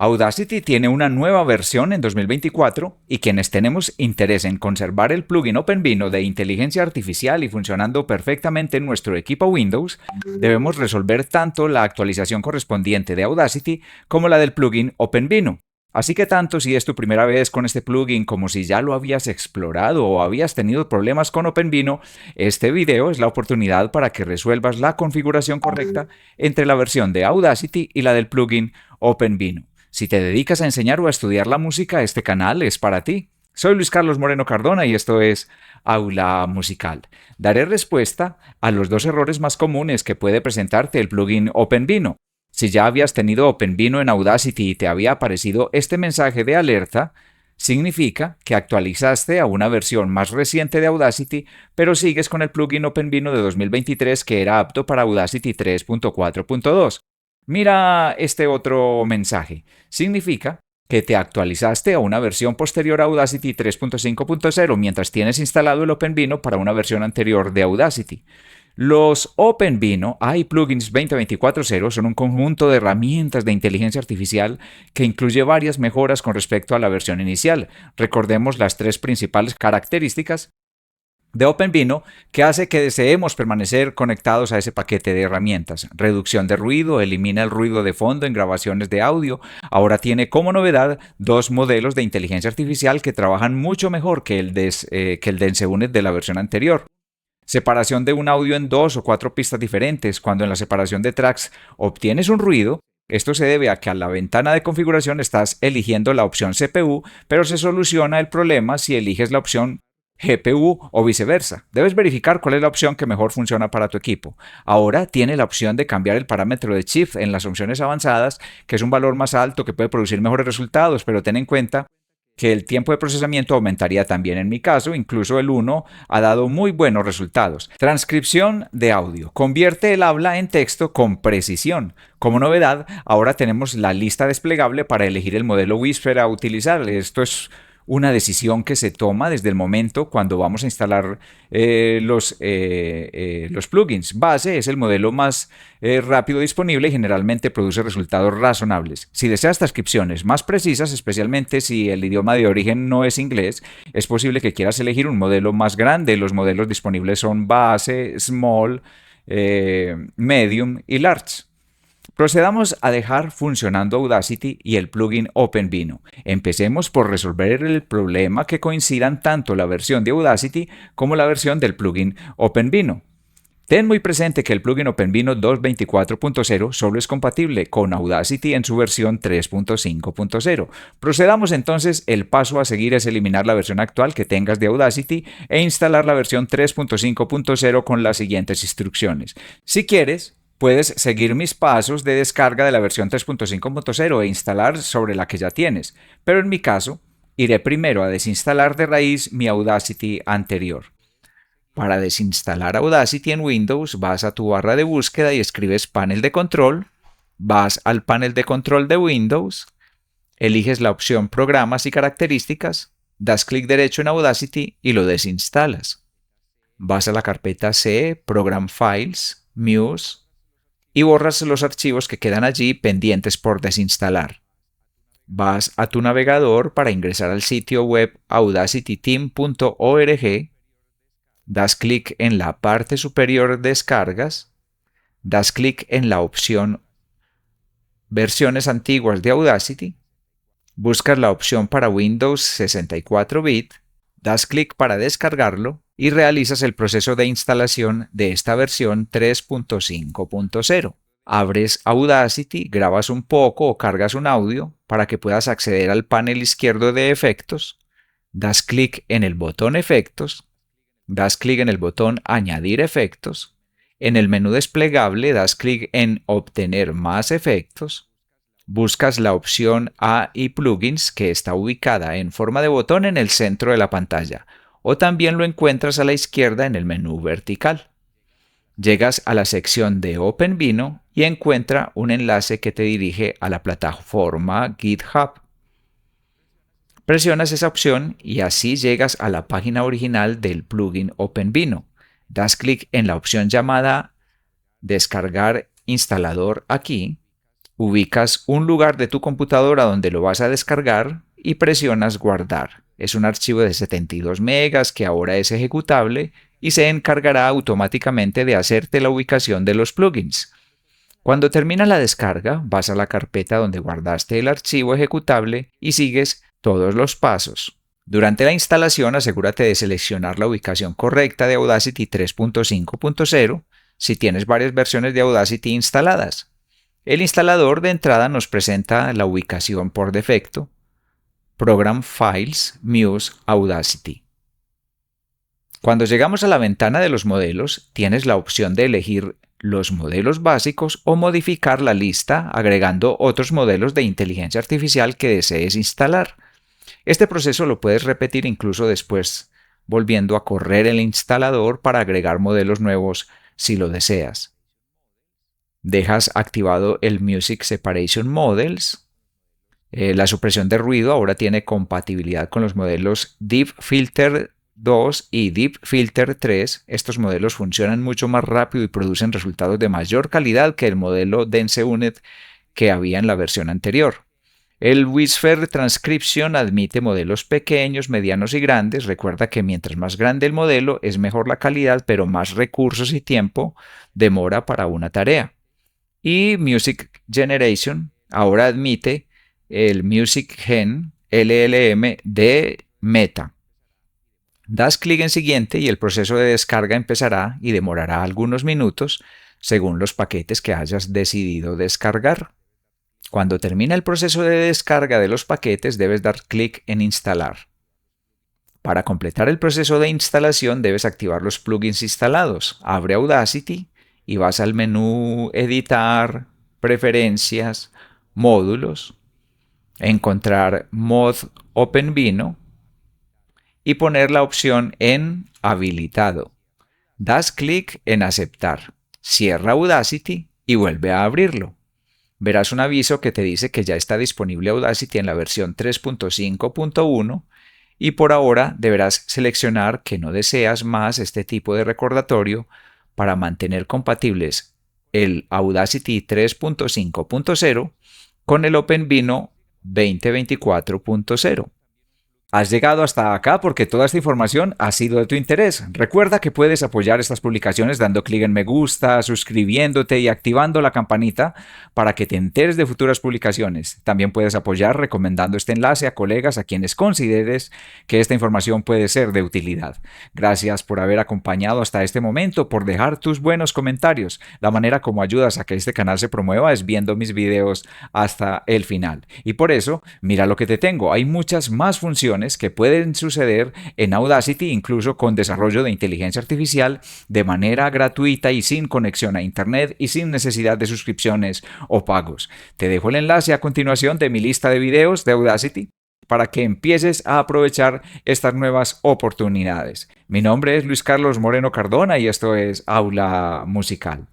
Audacity tiene una nueva versión en 2024 y quienes tenemos interés en conservar el plugin OpenVino de inteligencia artificial y funcionando perfectamente en nuestro equipo Windows, debemos resolver tanto la actualización correspondiente de Audacity como la del plugin OpenVino. Así que tanto si es tu primera vez con este plugin como si ya lo habías explorado o habías tenido problemas con OpenVino, este video es la oportunidad para que resuelvas la configuración correcta entre la versión de Audacity y la del plugin OpenVino. Si te dedicas a enseñar o a estudiar la música, este canal es para ti. Soy Luis Carlos Moreno Cardona y esto es Aula Musical. Daré respuesta a los dos errores más comunes que puede presentarte el plugin OpenVino. Si ya habías tenido OpenVino en Audacity y te había aparecido este mensaje de alerta, significa que actualizaste a una versión más reciente de Audacity, pero sigues con el plugin OpenVino de 2023 que era apto para Audacity 3.4.2. Mira este otro mensaje. Significa que te actualizaste a una versión posterior a Audacity 3.5.0 mientras tienes instalado el OpenVino para una versión anterior de Audacity. Los OpenVino AI Plugins 2024.0 son un conjunto de herramientas de inteligencia artificial que incluye varias mejoras con respecto a la versión inicial. Recordemos las tres principales características de OpenVino que hace que deseemos permanecer conectados a ese paquete de herramientas. Reducción de ruido, elimina el ruido de fondo en grabaciones de audio. Ahora tiene como novedad dos modelos de inteligencia artificial que trabajan mucho mejor que el de Ensegunet de la versión anterior. Separación de un audio en 2 o 4 pistas diferentes. Cuando en la separación de tracks obtienes un ruido, esto se debe a que a la ventana de configuración estás eligiendo la opción CPU, pero se soluciona el problema si eliges la opción GPU o viceversa. Debes verificar cuál es la opción que mejor funciona para tu equipo. Ahora tiene la opción de cambiar el parámetro de shift en las opciones avanzadas, que es un valor más alto que puede producir mejores resultados, pero ten en cuenta que el tiempo de procesamiento aumentaría también. En mi caso, incluso el 1 ha dado muy buenos resultados. Transcripción de audio. Convierte el habla en texto con precisión. Como novedad, ahora tenemos la lista desplegable para elegir el modelo Whisper a utilizar. Esto es una decisión que se toma desde el momento cuando vamos a instalar los plugins. Base es el modelo más rápido disponible y generalmente produce resultados razonables. Si deseas transcripciones más precisas, especialmente si el idioma de origen no es inglés, es posible que quieras elegir un modelo más grande. Los modelos disponibles son Base, Small, Medium y Large. Procedamos a dejar funcionando Audacity y el plugin OpenVino. Empecemos por resolver el problema que coincidan tanto la versión de Audacity como la versión del plugin OpenVino. Ten muy presente que el plugin OpenVino 2.24.0 solo es compatible con Audacity en su versión 3.5.0. Procedamos entonces, el paso a seguir es eliminar la versión actual que tengas de Audacity e instalar la versión 3.5.0 con las siguientes instrucciones. Si quieres, puedes seguir mis pasos de descarga de la versión 3.5.0 e instalar sobre la que ya tienes, pero en mi caso, iré primero a desinstalar de raíz mi Audacity anterior. Para desinstalar Audacity en Windows, vas a tu barra de búsqueda y escribes panel de control, vas al panel de control de Windows, eliges la opción Programas y Características, das clic derecho en Audacity y lo desinstalas. Vas a la carpeta C, Program Files, Muse, y borras los archivos que quedan allí pendientes por desinstalar. Vas a tu navegador para ingresar al sitio web audacityteam.org, das clic en la parte superior Descargas, das clic en la opción Versiones antiguas de Audacity, buscas la opción para Windows 64 bit, das clic para descargarlo y realizas el proceso de instalación de esta versión 3.5.0. Abres Audacity, grabas un poco o cargas un audio para que puedas acceder al panel izquierdo de efectos, das clic en el botón Efectos, das clic en el botón Añadir efectos, en el menú desplegable das clic en Obtener más efectos, buscas la opción AI Plugins que está ubicada en forma de botón en el centro de la pantalla, o también lo encuentras a la izquierda en el menú vertical. Llegas a la sección de OpenVino y encuentra un enlace que te dirige a la plataforma GitHub. Presionas esa opción y así llegas a la página original del plugin OpenVino. Das clic en la opción llamada Descargar instalador aquí, Ubicas un lugar de tu computadora donde lo vas a descargar y presionas guardar. Es un archivo de 72 megas que ahora es ejecutable y se encargará automáticamente de hacerte la ubicación de los plugins. Cuando termina la descarga, vas a la carpeta donde guardaste el archivo ejecutable y sigues todos los pasos. Durante la instalación, asegúrate de seleccionar la ubicación correcta de Audacity 3.5.0 si tienes varias versiones de Audacity instaladas. El instalador de entrada nos presenta la ubicación por defecto: Program Files, Muse, Audacity. Cuando llegamos a la ventana de los modelos, tienes la opción de elegir los modelos básicos o modificar la lista agregando otros modelos de inteligencia artificial que desees instalar. Este proceso lo puedes repetir incluso después, volviendo a correr el instalador para agregar modelos nuevos si lo deseas. Dejas activado el Music Separation Models. La supresión de ruido ahora tiene compatibilidad con los modelos Deep Filter 2 y Deep Filter 3. Estos modelos funcionan mucho más rápido y producen resultados de mayor calidad que el modelo Dense Unit que había en la versión anterior. El Whisper Transcription admite modelos pequeños, medianos y grandes. Recuerda que mientras más grande el modelo es mejor la calidad, pero más recursos y tiempo demora para una tarea. Y Music Generation ahora admite el Music Gen LLM de Meta. Das clic en siguiente y el proceso de descarga empezará y demorará algunos minutos según los paquetes que hayas decidido descargar. Cuando termina el proceso de descarga de los paquetes, debes dar clic en instalar. Para completar el proceso de instalación debes activar los plugins instalados. Abre Audacity y vas al menú Editar, Preferencias, Módulos, encontrar Mod OpenVino y poner la opción en Habilitado. Das clic en Aceptar. Cierra Audacity y vuelve a abrirlo. Verás un aviso que te dice que ya está disponible Audacity en la versión 3.5.1 y por ahora deberás seleccionar que no deseas más este tipo de recordatorio para mantener compatibles el Audacity 3.5.0 con el OpenVino 2024.0. Has llegado hasta acá porque toda esta información ha sido de tu interés. Recuerda que puedes apoyar estas publicaciones dando clic en me gusta, suscribiéndote y activando la campanita para que te enteres de futuras publicaciones. También puedes apoyar recomendando este enlace a colegas a quienes consideres que esta información puede ser de utilidad. Gracias por haber acompañado hasta este momento, por dejar tus buenos comentarios. La manera como ayudas a que este canal se promueva es viendo mis videos hasta el final. Y por eso, mira lo que te tengo. Hay muchas más funciones que pueden suceder en Audacity, incluso con desarrollo de inteligencia artificial de manera gratuita y sin conexión a internet y sin necesidad de suscripciones o pagos. Te dejo el enlace a continuación de mi lista de videos de Audacity para que empieces a aprovechar estas nuevas oportunidades. Mi nombre es Luis Carlos Moreno Cardona y esto es Aula Musical.